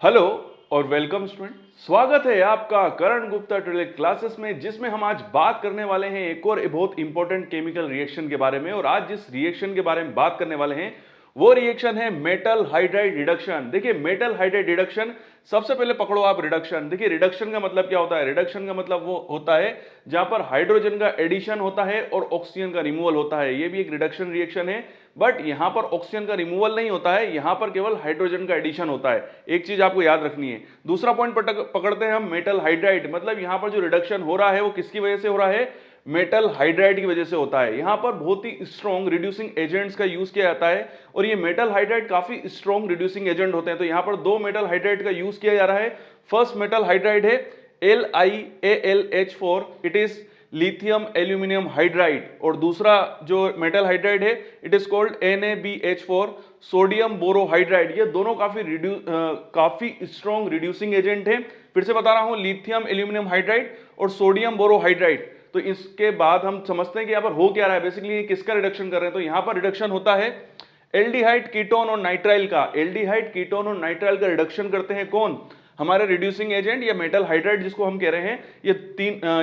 Hello और welcome student. स्वागत है आपका करण गुप्ता ट्यूटोरियल क्लासेस में, जिसमें हम आज बात करने वाले हैं एक और बहुत इंपॉर्टेंट केमिकल रिएक्शन के बारे में। और आज जिस रिएक्शन के बारे में बात करने वाले हैं वो रिएक्शन है मेटल हाइड्राइड रिडक्शन। देखिए, मेटल हाइड्राइड रिडक्शन, सबसे पहले पकड़ो आप रिडक्शन। देखिए, रिडक्शन का मतलब क्या होता है? रिडक्शन का मतलब वो होता है जहां पर हाइड्रोजन का एडिशन होता है और ऑक्सीजन का रिमूवल होता है। ये भी एक रिडक्शन रिएक्शन है, बट यहां पर ऑक्सीजन का रिमूवल नहीं होता है, यहां पर केवल हाइड्रोजन का एडिशन होता है। एक चीज आपको याद रखनी है। दूसरा पॉइंट पकड़ते हैं हम मेटल हाइड्राइड, मतलब यहां पर जो रिडक्शन हो रहा है वो किसकी वजह से हो रहा है? मेटल हाइड्राइड की वजह से होता है। यहां पर बहुत ही स्ट्रॉन्ग रिड्यूसिंग एजेंट्स का यूज किया जाता है और ये मेटल हाइड्राइड काफी स्ट्रॉन्ग रिड्यूसिंग एजेंट होते हैं। तो यहां पर दो मेटल हाइड्राइड का यूज किया जा रहा है। फर्स्ट मेटल हाइड्राइड है LiAlH4, it is lithium aluminium hydride. और दूसरा जो मेटल हाइड्राइड है it is called NaBH4, sodium borohydride. ये दोनों काफी स्ट्रॉन्ग रिड्यूसिंग एजेंट हैं। फिर से बता रहा हूं, लिथियम एल्यूमिनियम हाइड्राइड और सोडियम बोरोहाइड्राइड। तो इसके बाद हम समझते हैं कि यहाँ पर हो क्या रहा है। बेसिकली किसका रिडक्शन कर रहे हैं? तो यहाँ पर रिडक्शन होता है एल्डिहाइड कीटोन और नाइट्राइल का। एल्डिहाइड कीटोन और नाइट्राइल का रिडक्शन करते हैं कौन? हमारे रिड्यूसिंग एजेंट या मेटल हाइड्राइड जिसको हम कह रहे हैं।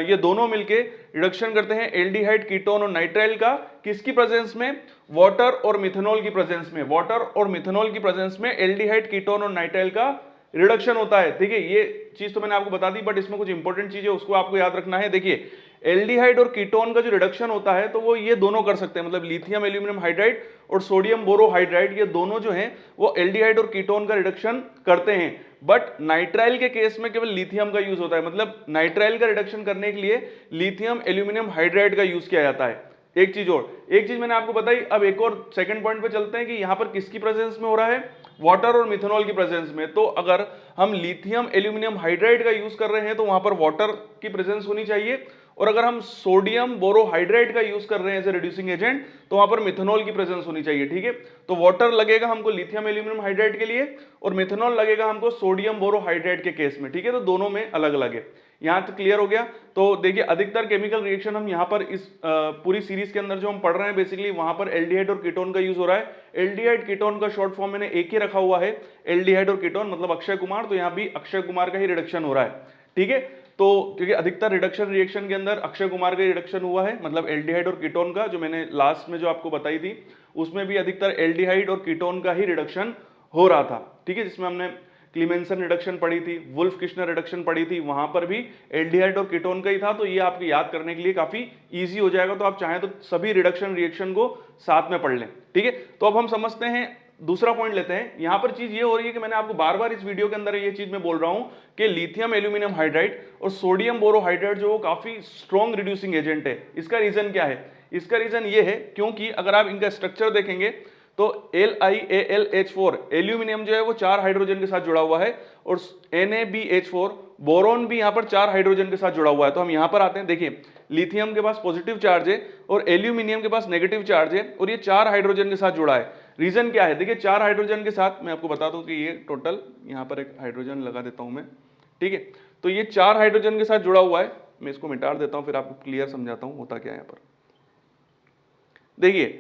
ये दोनों मिलके रिडक्शन करते हैं एल्डिहाइड कीटोन और नाइट्राइल का। किसकी प्रेजेंस में? वाटर और मिथेनॉल की प्रेजेंस में। वाटर और मिथेनॉल की प्रेजेंस में एल्डिहाइड कीटोन और नाइट्राइल का रिडक्शन होता है। ठीक है, ये चीज तो मैंने आपको बता दी, बट इसमें कुछ इंपॉर्टेंट चीज है उसको आपको याद रखना है। देखिए, एल्डिहाइड और कीटोन का जो रिडक्शन होता है तो वो ये दोनों कर सकते हैं, मतलब लिथियम एल्यूमिनियम हाइड्राइड और सोडियम बोरोहाइड्राइड, ये दोनों जो हैं वो एल्डिहाइड और कीटोन का रिडक्शन करते हैं। बट नाइट्राइल के केस में केवल लिथियम का यूज होता है, मतलब नाइट्राइल का रिडक्शन करने के लिए लिथियम एल्यूमिनियम हाइड्राइड का यूज किया जाता है। एक चीज मैंने आपको बताई। अब एक और सेकंड पॉइंट पे चलते हैं कि यहां पर किसकी प्रेजेंस में हो रहा है? वाटर और मिथेनॉल की प्रेजेंस में। तो अगर हम लिथियम एल्यूमिनियम हाइड्राइड का यूज कर रहे हैं तो वहां पर वाटर की प्रेजेंस होनी चाहिए, और अगर हम सोडियम बोरोहाइड्राइड का यूज कर रहे हैं एज ए रिड्यूसिंग एजेंट तो वहां पर मिथेनॉल की प्रेजेंस होनी चाहिए। ठीक है, तो वाटर लगेगा हमको लिथियम एल्यूमिनियम हाइड्राइड के लिए और मिथेनॉल लगेगा हमको सोडियम बोरोहाइड्राइड के केस में। ठीक है, तो दोनों में अलग अलग है। यहां तक क्लियर हो गया? तो देखिए, अधिकतर केमिकल रिएक्शन हम यहां पर इस पूरी सीरीज के अंदर जो हम पढ़ रहे हैं बेसिकली वहां पर एल्डिहाइड और कीटोन का यूज हो रहा है। एल्डिहाइड कीटोन का शॉर्ट फॉर्म मैंने एक ही रखा हुआ है, एल्डिहाइड और कीटोन, मतलब अक्षय कुमार। तो यहां भी अक्षय कुमार का ही रिडक्शन हो रहा है। ठीक है, तो क्योंकि अधिकतर रिडक्शन रिएक्शन के अंदर अक्षय कुमार का रिडक्शन हुआ है, मतलब एल्डिहाइड और कीटोन का, जो मैंने लास्ट में जो आपको बताई थी उसमें भी अधिकतर एल्डिहाइड और कीटोन का ही रिडक्शन हो रहा था। ठीक है, जिसमें हमने क्लीमेंसन रिडक्शन पढ़ी थी, वुल्फ किश्नर रिडक्शन पढ़ी थी, वहां पर भी एल्डिहाइड और कीटोन का ही था। तो ये आपको याद करने के लिए काफी इजी हो जाएगा। तो आप चाहें तो सभी रिडक्शन रिएक्शन को साथ में पढ़ लें। ठीक है, तो अब हम समझते हैं, दूसरा पॉइंट लेते हैं। यहां पर चीज ये हो रही है कि मैंने आपको बार बार इस वीडियो के अंदर ये चीज मैं बोल रहा हूं कि लिथियम एल्यूमिनियम हाइड्राइड और सोडियम बोरोहाइड्राइड जो काफी स्ट्रॉन्ग रिड्यूसिंग एजेंट है। इसका रीजन क्या है? इसका रीजन ये है क्योंकि अगर आप इनका स्ट्रक्चर देखेंगे तो LiAlH4 एल्यूमिनियम जो है वो 4 हाइड्रोजन के साथ जुड़ा हुआ है और NaBH4 बोरोन भी यहां पर 4 हाइड्रोजन के साथ जुड़ा हुआ है। तो हम यहां पर आते हैं। देखिए, लिथियम के पास पॉजिटिव चार्ज है और एल्यूमिनियम के पास नेगेटिव चार्ज है और ये 4 हाइड्रोजन के साथ जुड़ा है। रीजन क्या है? देखिए, 4 हाइड्रोजन के साथ मैं आपको बता दूं कि ये टोटल, यहां पर एक हाइड्रोजन लगा देता हूं मैं। ठीक है, तो ये 4 हाइड्रोजन के साथ जुड़ा हुआ है। मैं इसको मिटा देता हूं, फिर आपको क्लियर समझाता हूं होता क्या है यहां पर। देखिए,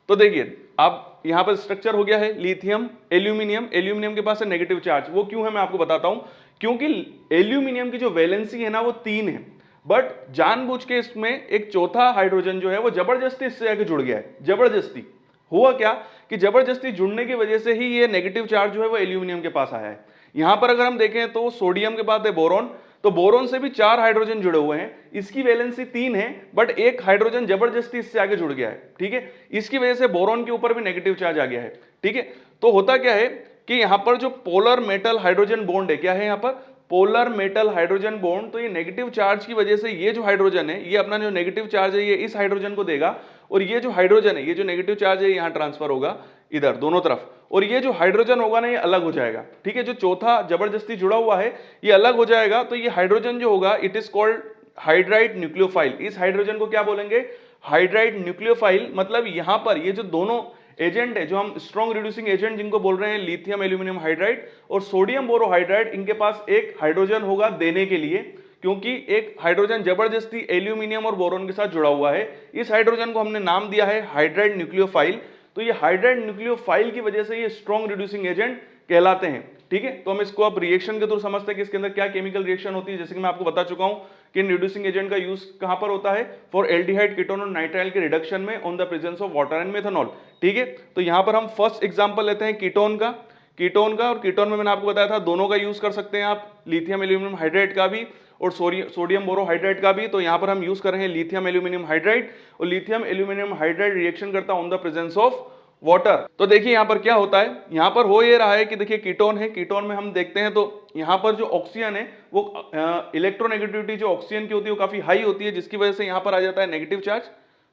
तो देखिए अब यहां पर स्ट्रक्चर हो गया है लिथियम एल्यूमिनियम। एल्यूमिनियम के पास है नेगेटिव चार्ज। वो क्यों है मैं आपको बताता हूं। क्योंकि एल्यूमिनियम की जो वैलेंसी है ना वो 3 है, बट जानबूझ के इसमें एक चौथा हाइड्रोजन जो है वो जबरदस्ती इससे आके जुड़ गया है। जबरदस्ती हुआ क्या कि जबरदस्ती जुड़ने की वजह से ही ये नेगेटिव चार्ज जो है वो एल्यूमिनियम के पास आया है। यहां पर अगर हम देखें तो सोडियम के बाद है बोरोन, तो बोरोन से भी 4 हाइड्रोजन जुड़े हुए हैं। इसकी वैलेंसी 3 है, बट एक हाइड्रोजन जबरदस्ती इससे आगे जुड़ गया है। ठीक है, इसकी वजह से बोरोन के ऊपर भी नेगेटिव चार्ज आ गया है। ठीक है, तो होता क्या है कि यहां पर जो पोलर मेटल हाइड्रोजन बॉन्ड है, क्या है यहां पर? Polar metal hydrogen bond. तो ये नेगेटिव चार्ज की वजह से ये जो हाइड्रोजन है, ये अपना जो नेगेटिव चार्ज है ये इस हाइड्रोजन को देगा, और ये जो हाइड्रोजन है, ये जो नेगेटिव चार्ज है यहां ट्रांसफर होगा इधर दोनों तरफ, और ये जो हाइड्रोजन होगा ना ये अलग हो जाएगा। ठीक है, जो चौथा जबरदस्ती जुड़ा हुआ है ये अलग हो जाएगा। तो ये हाइड्रोजन जो होगा it is called hydride nucleophile. इस हाइड्रोजन को क्या बोलेंगे? Hydride nucleophile. मतलब यहां पर ये जो दोनों एजेंट है, जो हम स्ट्रॉन्ग रिड्यूसिंग एजेंट जिनको बोल रहे हैं लिथियम एल्यूमिनियम हाइड्राइड और सोडियम बोरोहाइड्राइड, इनके पास एक हाइड्रोजन होगा देने के लिए, क्योंकि एक हाइड्रोजन जबरदस्ती एल्यूमिनियम और बोरोन के साथ जुड़ा हुआ है। इस हाइड्रोजन को हमने नाम दिया है हाइड्राइड न्यूक्लियोफाइल। तो ये हाइड्राइड न्यूक्लियोफाइल की वजह से ये स्ट्रॉन्ग रिड्यूसिंग एजेंट कहलाते हैं। ठीक है, तो हम इसको अब रिएक्शन के थ्रू समझते हैं कि इसके अंदर क्या केमिकल रिएक्शन होती है। जैसे कि मैं आपको बता चुका हूं कि इन रिड्यूसिंग एजेंट का यूज कहां पर होता है, फॉर एल्डिहाइड, कीटोन और नाइट्राइल के रिडक्शन में on the presence of water and methanol. ठीक है, तो यहां पर हम फर्स्ट एग्जांपल लेते हैं कीटोन का। और कीटोन में मैंने आपको बताया था दोनों का यूज कर सकते हैं आप, लिथियम एल्यूमिनियम हाइड्राइड का भी और सोडियम बोरोहाइड्राइड का भी। तो यहां पर हम यूज कर रहे हैं लिथियम एल्यूमिनियम हाइड्राइड, और लिथियम एल्यूमिनियम हाइड्राइड रिएक्शन करता है on the presence of water. तो देखिए यहां पर क्या होता है, यहां पर हो ये रहा है कि देखिए कीटोन है, कीटोन में हम देखते हैं तो यहां पर जो ऑक्सीजन है वो इलेक्ट्रोनेगेटिविटी जो ऑक्सीजन की होती है वो काफी हाई होती है, जिसकी वजह से यहां पर आ जाता है नेगेटिव चार्ज।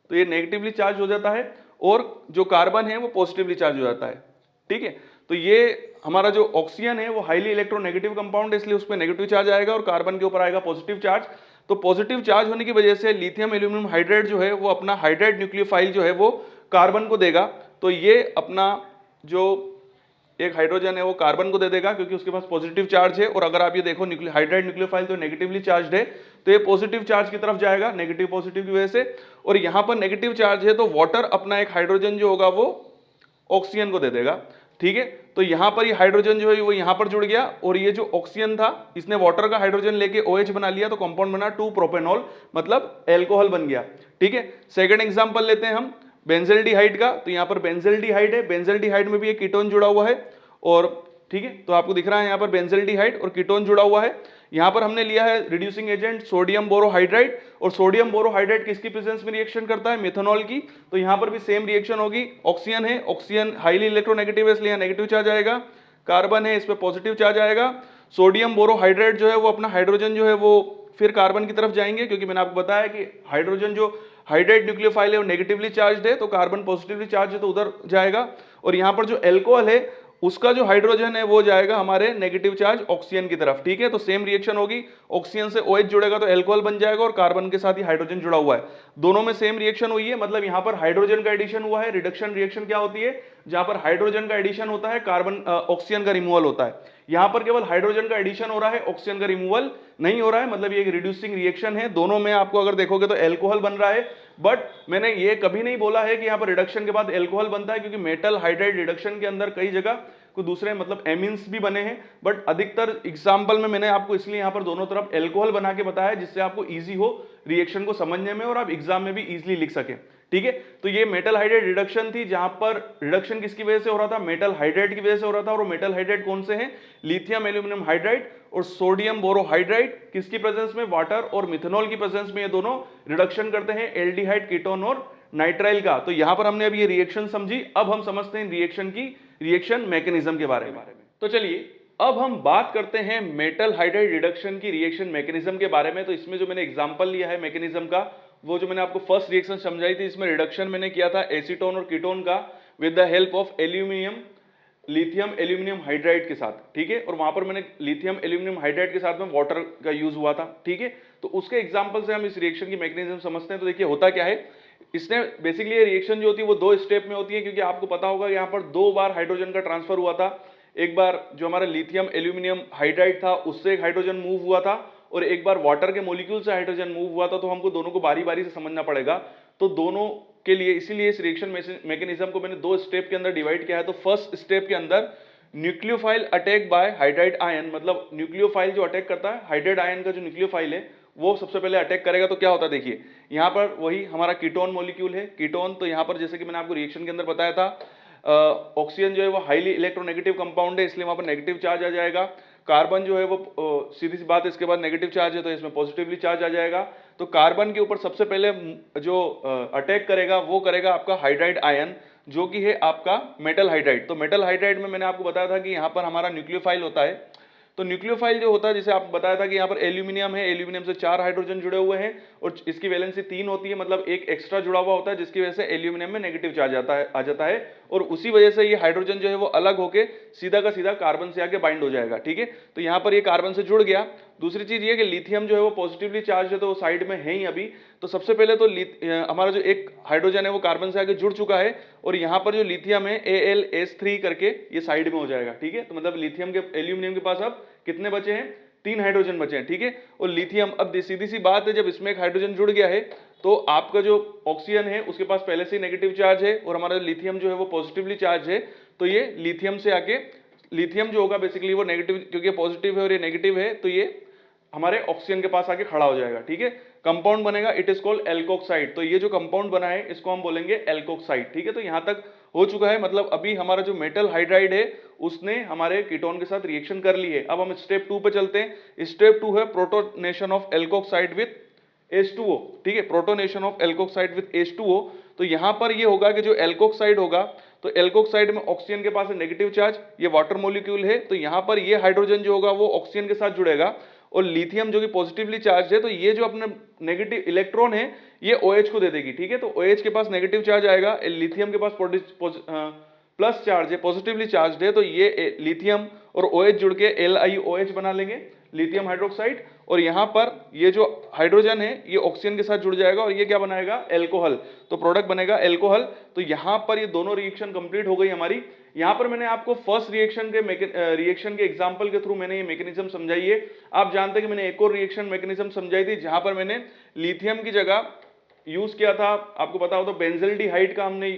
तो ये नेगेटिवली चार्ज हो जाता है, और जो कार्बन है वो पॉजिटिवली चार्ज हो जाता है। ठीक है, तो ये हमारा जो ऑक्सीजन है वो हाईली इलेक्ट्रोनेगेटिव कंपाउंड है, इसलिए उस पर नेगेटिव चार्ज आएगा और कार्बन के ऊपर आएगा पॉजिटिव चार्ज। तो पॉजिटिव चार्ज होने की वजह से लिथियम एल्यूमिनियम हाइड्राइड जो है वो अपना हाइड्राइड न्यूक्लियोफाइल जो है वो कार्बन को देगा। तो ये अपना जो एक हाइड्रोजन है वो कार्बन को दे देगा क्योंकि उसके पास पॉजिटिव चार्ज है, और अगर आप ये देखो हाइड्राइड न्यूक्लियोफाइल तो नेगेटिवली चार्ज है, तो ये पॉजिटिव चार्ज की तरफ जाएगा नेगेटिव पॉजिटिव की वजह से, और यहां पर नेगेटिव चार्ज है तो वाटर अपना एक हाइड्रोजन जो होगा वो ऑक्सीजन को दे देगा। ठीक है, तो यहां पर ये हाइड्रोजन जो है वो यहां पर जुड़ गया, और ये जो ऑक्सीजन था इसने वाटर का हाइड्रोजन लेके OH बना लिया, तो कंपाउंड बना 2 प्रोपेनॉल, मतलब एल्कोहल बन गया। ठीक है, सेकंड एग्जांपल लेते हैं हम बेंजल्डिहाइड का। तो यहां पर बेंजल्डिहाइड है, बेंजल्डिहाइड में भी एक कीटोन जुड़ा हुआ है, और ठीक है, तो आपको दिख रहा है यहां पर बेंजल्डिहाइड और कीटोन जुड़ा हुआ है। यहां पर हमने लिया है रिड्यूसिंग एजेंट सोडियम बोरोहाइड्राइड, और सोडियम बोरोहाइड्राइड किसकी प्रेजेंस में रिएक्शन करता है, मेथनॉल की। तो यहां पर भी सेम रिएक्शन होगी, ऑक्सीजन है, ऑक्सीजन हाईली इलेक्ट्रोनेगेटिव है इसलिए नेगेटिव चार्ज आएगा, कार्बन है इस पर पॉजिटिव चार्ज आएगा। सोडियम बोरोहाइड्राइड जो है वो अपना हाइड्रोजन जो है वो फिर कार्बन की तरफ जाएंगे, क्योंकि मैंने आपको बताया कि हाइड्रोजन जो हाइड्राइड न्यूक्लियोफाइल है वो नेगेटिवली चार्ज है, तो कार्बन पॉजिटिवली चार्ज है तो उधर जाएगा, और यहां पर जो एल्कोहल है उसका जो हाइड्रोजन है वो जाएगा हमारे नेगेटिव चार्ज ऑक्सीजन की तरफ। ठीक है, तो सेम रिएक्शन होगी, ऑक्सीजन से OH जुड़ेगा तो एल्कोहल बन जाएगा, और कार्बन के साथ ही हाइड्रोजन जुड़ा हुआ है, दोनों में सेम रिएक्शन हुई है, मतलब यहां पर हाइड्रोजन का एडिशन हुआ है। रिडक्शन रिएक्शन क्या होती है, जहां पर हाइड्रोजन का एडिशन होता है, कार्बन ऑक्सीजन का रिमूवल होता है। यहां पर केवल हाइड्रोजन का एडिशन हो रहा है, ऑक्सीजन का रिमूवल नहीं हो रहा है, मतलब ये एक रिड्यूसिंग रिएक्शन है। दोनों में आपको अगर देखोगे तो एल्कोहल बन रहा है, बट मैंने ये कभी नहीं बोला है कि यहां पर रिडक्शन के बाद एल्कोहल बनता है, क्योंकि मेटल हाइड्राइड रिडक्शन के अंदर कई जगह कुछ दूसरे मतलब एमिन्स भी बने हैं, बट अधिकतर एग्जाम्पल में मैंने आपको इसलिए यहां पर दोनों तरफ एल्कोहल बना के बताया जिससे आपको इजी हो रिएक्शन को समझने में और आप एग्जाम में भी इजीली लिख सके। ठीक है, तो ये मेटल हाइड्राइड रिडक्शन थी, जहां पर रिडक्शन किसकी वजह से हो रहा था, मेटल हाइड्राइड की वजह से हो रहा था, और मेटल हाइड्राइड कौन से हैं, लिथियम एल्यूमिनियम हाइड्राइड और सोडियम बोरोहाइड्राइड, किसकी प्रेजेंस में, वाटर और मिथेनॉल की प्रेजेंस में ये दोनों रिडक्शन करते हैं एल्डिहाइड, कीटोन और नाइट्राइल का। तो यहां पर हमने अभी ये रिएक्शन समझी, अब हम समझते हैं रिएक्शन की रिएक्शन मैकेनिज्म के बारे में। तो चलिए अब हम बात करते हैं मेटल हाइड्राइड रिडक्शन की रिएक्शन मैकेनिज्म के बारे में। तो इसमें जो मैंने एग्जांपल लिया है मैकेनिज्म का, वो जो मैंने आपको फर्स्ट रिएक्शन समझाई थी, इसमें रिडक्शन मैंने किया था एसीटोन और कीटोन का with the help of lithium aluminium hydride के साथ। ठीक है, और वहां पर मैंने लिथियम एल्यूमिनियम हाइड्राइड के साथ में वाटर का यूज हुआ था। ठीक है, तो उसके एग्जांपल से हम इस रिएक्शन की मैकेनिज्म समझते हैं। तो देखिए होता क्या है, इसने बेसिकली ये रिएक्शन जो होती है वो 2 स्टेप में होती है, क्योंकि आपको पता होगा यहाँ पर 2 बार हाइड्रोजन का ट्रांसफर हुआ था। एक बार जो हमारा लिथियम एल्यूमिनियम हाइड्राइड था उससे एक हाइड्रोजन मूव हुआ था, और एक बार वाटर के मॉलिक्यूल से हाइड्रोजन मूव हुआ था। तो हमको दोनों को बारी बारी से समझना पड़ेगा। तो दोनों के लिए इसीलिए इस रिएक्शन मैकेनिज्म को मैंने 2 स्टेप के अंदर डिवाइड किया है। तो फर्स्ट स्टेप के अंदर nucleophile attack by hydride ion, मतलब न्यूक्लियोफाइल जो अटैक करता है, हाइड्राइड आयन का जो न्यूक्लियोफाइल है वो सबसे पहले अटैक करेगा। तो क्या होता है देखिए, यहाँ पर वही हमारा कीटोन मॉलिक्यूल है, कीटोन। तो यहाँ पर जैसे कि मैंने आपको रिएक्शन के अंदर बताया था, ऑक्सीजन जो है वो हाईली इलेक्ट्रोनेगेटिव कंपाउंड है, इसलिए वहां पर नेगेटिव चार्ज आ जाएगा। कार्बन जो है वो सीधी सी बात है, इसके बाद नेगेटिव चार्ज है तो इसमें पॉजिटिवली चार्ज आ जाएगा। तो कार्बन के ऊपर सबसे पहले जो अटैक करेगा वो करेगा आपका हाइड्राइड आयन, जो कि है आपका मेटल हाइड्राइड। तो मेटल हाइड्राइड में मैंने आपको बताया था कि यहाँ पर हमारा न्यूक्लियोफाइल होता है। तो न्यूक्लियोफाइल जो होता है, जैसे आपको बताया था कि यहाँ पर एल्यूमिनियम है, एल्यूमिनियम से 4 हाइड्रोजन जुड़े हुए हैं और इसकी वैलेंसी 3 होती है, मतलब एक एक्स्ट्रा जुड़ा हुआ होता है, जिसकी वजह से एल्यूमिनियम में नेगेटिव चार्ज आ जाता है और उसी वजह से ये हाइड्रोजन जो है वो अलग होके सीधा का सीधा कार्बन से आके बाइंड हो जाएगा। ठीक है, तो यहाँ पर ये कार्बन से जुड़ गया। दूसरी चीज ये कि लिथियम जो है वो पॉजिटिवली चार्ज है तो वो साइड में है ही अभी। तो सबसे पहले तो हमारा जो एक हाइड्रोजन है वो कार्बन से आके जुड़ चुका है और यहाँ पर जो लिथियम है AlS3 करके ये साइड में हो जाएगा। ठीक है, तो मतलब लिथियम के एल्यूमिनियम के पास अब कितने बचे हैं, 3 हाइड्रोजन बचे हैं। ठीक है, और लिथियम, अब सीधी सी बात है, जब इसमें एक हाइड्रोजन जुड़ गया है तो आपका जो ऑक्सीजन है उसके पास पहले से ही नेगेटिव चार्ज है और हमारा लिथियम जो है वो पॉजिटिवली चार्ज है, तो ये लिथियम से आके, लिथियम जो होगा बेसिकली वो नेगेटिव, क्योंकि पॉजिटिव है और ये नेगेटिव है, तो ये हमारे ऑक्सीजन के पास आके खड़ा हो जाएगा। ठीक है, कंपाउंड बनेगा, इट इज कॉल्ड एल्कोक्साइड। तो ये जो कंपाउंड बना है इसको हम बोलेंगे एल्कोक्साइड। ठीक है, तो यहां तक हो चुका है, मतलब अभी हमारा जो मेटल हाइड्राइड है उसने हमारे कीटोन के साथ रिएक्शन कर ली है। अब हम स्टेप 2 पे चलते हैं। स्टेप 2 है protonation of alkoxide with H2O। ठीक है, protonation of alkoxide with H2O। तो यहां पर ये होगा कि जो एल्कोक्साइड होगा, तो एल्कोक्साइड में ऑक्सीजन के पास है नेगेटिव चार्ज, ये वाटर मॉलिक्यूल है, तो यहां पर ये हाइड्रोजन जो होगा वो ऑक्सीजन के साथ जुड़ेगा, और लिथियम जो कि पॉजिटिवली चार्ज है, तो ये जो अपना नेगेटिव इलेक्ट्रॉन है ये OH को दे देगी। ठीक है, तो OH के पास नेगेटिव चार्ज आएगा, लिथियम के पास प्लस चार्ज है, पॉजिटिवली चार्ज है, तो ये लिथियम और OH जुड़ के LiOH बना लेंगे, लिथियम हाइड्रोक्साइड। और यहां पर ये जो हाइड्रोजन है ये ऑक्सीजन के साथ जुड़ जाएगा और ये क्या बनाएगा, एल्कोहल, तो प्रोडक्ट बनेगा एल्कोहल। तो यहां पर ये दोनों रिएक्शन कंप्लीट हो गई हमारी। यहां पर मैंने आपको फर्स्ट रिएक्शन के एग्जांपल के थ्रू मैंने ये मैकेनिज्म समझाई है। आप जानते हैं कि मैंने एक और रिएक्शन मैकेनिज्म समझाई थी जहां पर मैंने लिथियम की जगह यूज किया था, आपको पता हो तो बेंजल्डिहाइड का हमने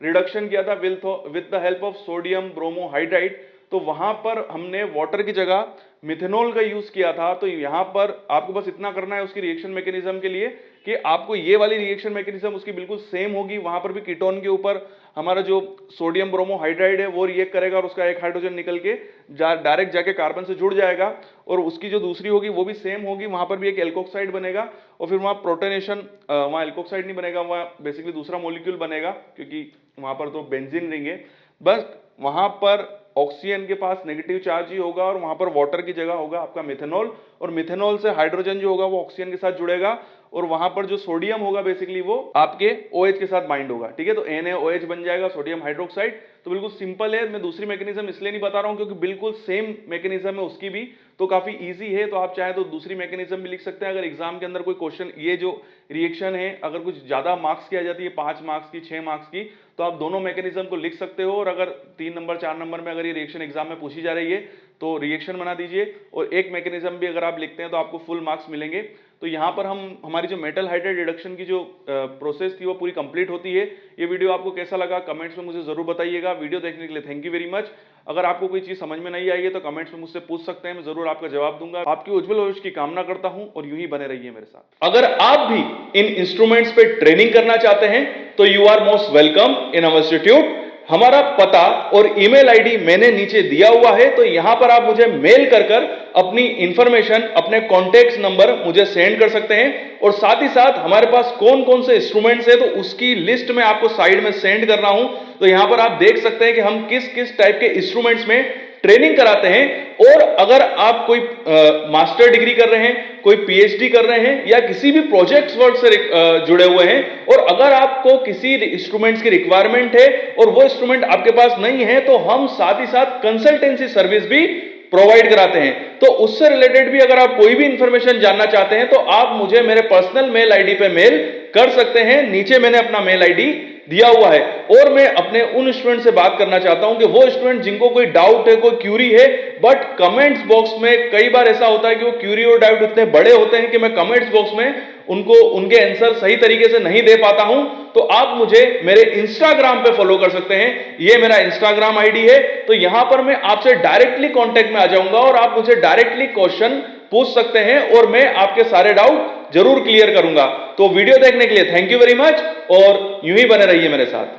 रिडक्शन किया था with the help of sodium bromohydride. तो वहां पर हमने वाटर की जगह मिथेनॉल का यूज किया था। तो यहां पर आपको बस इतना करना है उसकी रिएक्शन मैकेनिज्म के लिए कि आपको ये वाली रिएक्शन मैकेनिज्म उसकी बिल्कुल सेम होगी। वहां पर भी कीटोन के ऊपर हमारा जो सोडियम ब्रोमोहाइड्राइड है वो रिएक्ट करेगा और उसका एक हाइड्रोजन निकल के डायरेक्ट जाके कार्बन से जुड़ जाएगा, और उसकी जो दूसरी होगी वो भी सेम होगी, वहां पर भी एक एल्कोक्साइड बनेगा, और फिर वहां प्रोटोनेशन, वहां एल्कोक्साइड नहीं बनेगा, वहां बेसिकली दूसरा मॉलिक्यूल बनेगा, क्योंकि वहां पर तो बेंजीन रिंग है। बस वहां पर ऑक्सीजन के पास नेगेटिव चार्ज ही होगा और वहां पर वाटर की जगह होगा आपका मिथेनॉल, और मिथेनॉल से हाइड्रोजन जो होगा वो ऑक्सीजन के साथ जुड़ेगा, और वहां पर जो सोडियम होगा बेसिकली वो आपके OH के साथ बाइंड होगा। ठीक है, तो NaOH बन जाएगा, सोडियम हाइड्रोक्साइड। तो बिल्कुल सिंपल है, मैं दूसरी मैकेनिज्म इसलिए नहीं बता रहा हूं क्योंकि बिल्कुल सेम मैकेनिज्म है उसकी भी, तो काफी इजी है। तो आप चाहे तो दूसरी मैकेनिज्म भी लिख सकते हैं। अगर एग्जाम के अंदर कोई क्वेश्चन, ये जो रिएक्शन है अगर कुछ ज्यादा मार्क्स की आ जाती है, 5 मार्क्स की, 6 मार्क्स की, तो आप दोनों मैकेनिज्म को लिख सकते हो। और अगर 3 नंबर 4 नंबर में अगर ये रिएक्शन एग्जाम में पूछी जा रही है तो रिएक्शन बना दीजिए, और एक मैकेनिज्म भी अगर आप लिखते हैं तो आपको फुल मार्क्स मिलेंगे। तो यहाँ पर हमारी जो मेटल हाइड्राइड रिडक्शन की जो प्रोसेस थी वो पूरी कंप्लीट होती है। ये वीडियो आपको कैसा लगा कमेंट्स में मुझे जरूर बताइएगा। वीडियो देखने के लिए थैंक यू वेरी मच। अगर आपको कोई चीज समझ में नहीं आई है तो कमेंट्स में मुझसे पूछ सकते हैं, मैं जरूर आपका जवाब दूंगा। आपकी उज्जवल भविष्य की कामना करता हूं और यूं ही बने रहिए मेरे साथ। अगर आप भी इन इंस्ट्रूमेंट्स पे ट्रेनिंग करना चाहते हैं तो you are most welcome in our institute. हमारा पता और ईमेल आईडी मैंने नीचे दिया हुआ है, तो यहां पर आप मुझे मेल कर अपनी इंफॉर्मेशन, अपने कॉन्टेक्ट नंबर मुझे सेंड कर सकते हैं। और साथ ही साथ हमारे पास कौन कौन से इंस्ट्रूमेंट्स है तो उसकी लिस्ट में आपको साइड में सेंड कर रहा हूं। तो यहां पर आप देख सकते हैं कि हम किस किस टाइप के इंस्ट्रूमेंट्स में ट्रेनिंग कराते हैं। और अगर आप कोई मास्टर डिग्री कर रहे हैं, कोई PhD कर रहे हैं, या किसी भी प्रोजेक्ट वर्क से जुड़े हुए हैं, और अगर आपको किसी इंस्ट्रूमेंट्स की रिक्वायरमेंट है और वो इंस्ट्रूमेंट आपके पास नहीं है, तो हम साथ ही साथ कंसल्टेंसी सर्विस भी प्रोवाइड कराते हैं। तो उससे रिलेटेड भी अगर आप कोई भी इंफॉर्मेशन जानना चाहते हैं तो आप मुझे मेरे पर्सनल मेल आईडी पे मेल कर सकते हैं। नीचे मैंने अपना मेल आईडी दिया हुआ है। और मैं अपने उन स्टूडेंट से बात करना चाहता हूं कि वो स्टूडेंट जिनको कोई डाउट है, कोई क्यूरी है, बट कमेंट्स बॉक्स में कई बार ऐसा होता है कि वो क्यूरी और डाउट इतने बड़े होते हैं कि मैं कमेंट्स बॉक्स में उनको उनके आंसर सही तरीके से नहीं दे पाता हूं। तो आप मुझे मेरे इंस्टाग्राम पे फॉलो कर सकते हैं, ये मेरा इंस्टाग्राम आईडी है। तो यहां पर मैं आपसे डायरेक्टली कांटेक्ट में आ जाऊंगा और आप मुझे डायरेक्टली क्वेश्चन पूछ सकते हैं और मैं आपके सारे डाउट जरूर क्लियर करूंगा। तो वीडियो देखने के लिए थैंक यू वेरी मच और यूं ही बने रहिए मेरे साथ।